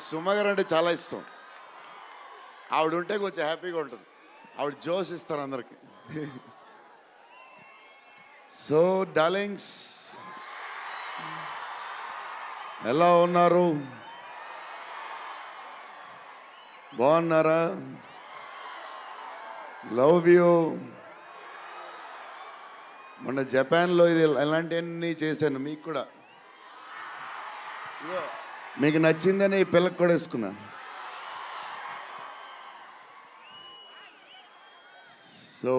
నాకు సుమ గారు అంటే చాలా ఇష్టం. ఆవిడ ఉంటే కొంచెం హ్యాపీగా ఉంటుంది. ఆవిడ జోష్ ఇస్తారు అందరికి. సో డార్లింగ్స్, ఎలా ఉన్నారు? బాగున్నారా? Love you. మొన్న జపాన్లో ఇది ఇలాంటివన్నీ చేశాను మీకు కూడా. ఇగో మీకు నచ్చిందని ఈ పిల్లకి కూడా వేసుకున్నా. సో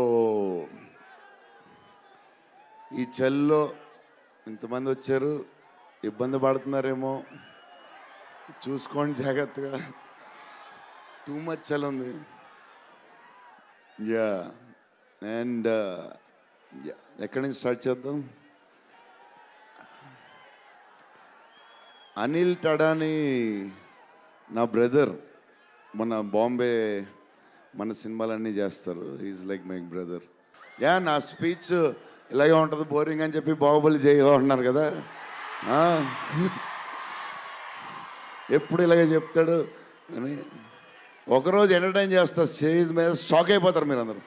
ఈ చలిలో ఇంతమంది వచ్చారు, ఇబ్బంది పడుతున్నారేమో, చూసుకోండి జాగ్రత్తగా. టూ మచ్ చలి ఉంది. యా అండ్ ఎక్కడి నుంచి స్టార్ట్ చేద్దాం? అనిల్ టడాని నా బ్రదర్, మన బాంబే మన సినిమాలన్నీ చేస్తారు. Is like my brother. Yeah, నా స్పీచ్ ఇలాగే ఉంటుంది బోరింగ్ అని చెప్పి బాహుబలి చేయమన్నారు కదా. ఎప్పుడు ఇలాగే చెప్తాడు అని ఒకరోజు ఎంటర్టైన్ చేస్తా స్టేజ్ మీద, షాక్ అయిపోతారు మీరు అందరూ.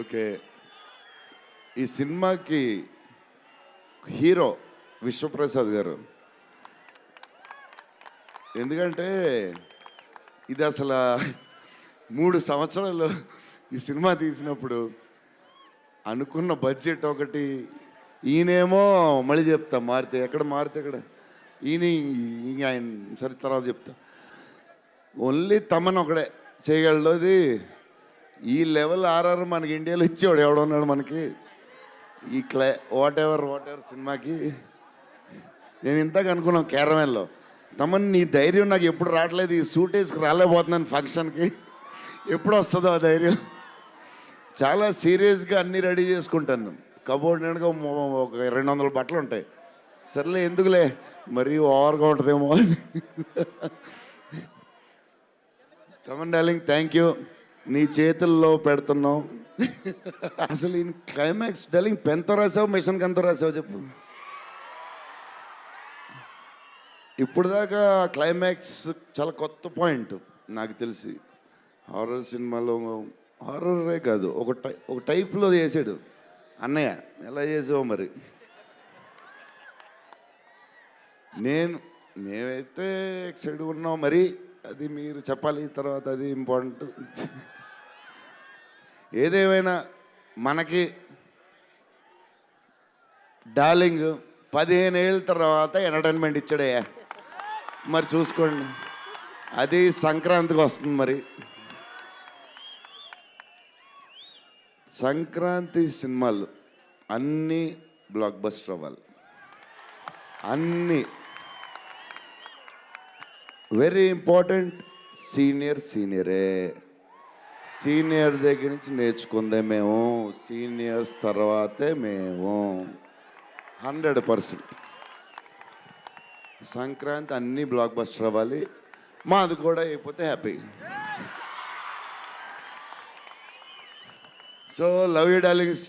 ఓకే, ఈ సినిమాకి హీరో విశ్వప్రసాద్ గారు. ఎందుకంటే ఇది అసలు 3 సంవత్సరాలు ఈ సినిమా తీసినప్పుడు అనుకున్న బడ్జెట్ ఒకటి, ఈయనేమో మళ్ళీ చెప్తా మారితే ఎక్కడ ఈయన ఆయన సరే తర్వాత చెప్తా. ఓన్లీ తమన్ ఒకడే చేయగలడు. అది ఈ లెవెల్ ఆర్ఆర్ మనకి ఇండియాలో ఇచ్చేవాడు ఎవడున్నాడు మనకి ఈ వాట్ ఎవర్ సినిమాకి. నేను ఇంతకు అనుకున్నాను క్యారవాన్లో, తమన్ నీ ధైర్యం నాకు ఎప్పుడు రావట్లేదు, ఈ సూట్ వేసుకు రాలేకపోతున్నాను ఫంక్షన్కి, ఎప్పుడు వస్తుందో ఆ ధైర్యం. చాలా సీరియస్గా అన్నీ రెడీ చేసుకుంటాను. కబోర్డ్ నిండుగా ఒక 200 బట్టలు ఉంటాయి. సర్లే ఎందుకులే మరీ ఓవర్గా ఉంటుందేమో అని. తమన్ డార్లింగ్, థ్యాంక్ యూ, నీ చేతుల్లో పెడుతున్నావు. అసలు ఈ క్లైమాక్స్ డార్లింగ్ పెన్తో రాసావు మిషన్కి ఎంతో రాసావు చెప్పు. ఇప్పుడు దాకా క్లైమాక్స్ చాలా కొత్త పాయింట్ నాకు తెలిసి. హారర్ సినిమాలో హారరే కాదు, ఒక టైప్లో చేసాడు అన్నయ్య. ఎలా చేసావు మరి? మేమైతే ఎక్సైడ్ ఉన్నాం, మరి అది మీరు చెప్పాలి తర్వాత, అది ఇంపార్టెంట్. ఏదేమైనా మనకి డార్లింగ్ 15 ఏళ్ళ తర్వాత ఎంటర్టైన్మెంట్ ఇచ్చాడే, మరి చూసుకోండి. అది సంక్రాంతికి వస్తుంది. మరి సంక్రాంతి సినిమాలు అన్నీ బ్లాక్ బస్టర్ అవ్వాలి. అన్నీ వెరీ ఇంపార్టెంట్. సీనియరే, సీనియర్ దగ్గర నుంచి నేర్చుకుందే మేము, సీనియర్స్ తర్వాతే మేము. 100% సంక్రాంతి అన్నీ బ్లాక్ బస్టర్ అవ్వాలి. మాది కూడా అయిపోతే happy. So love you darlings.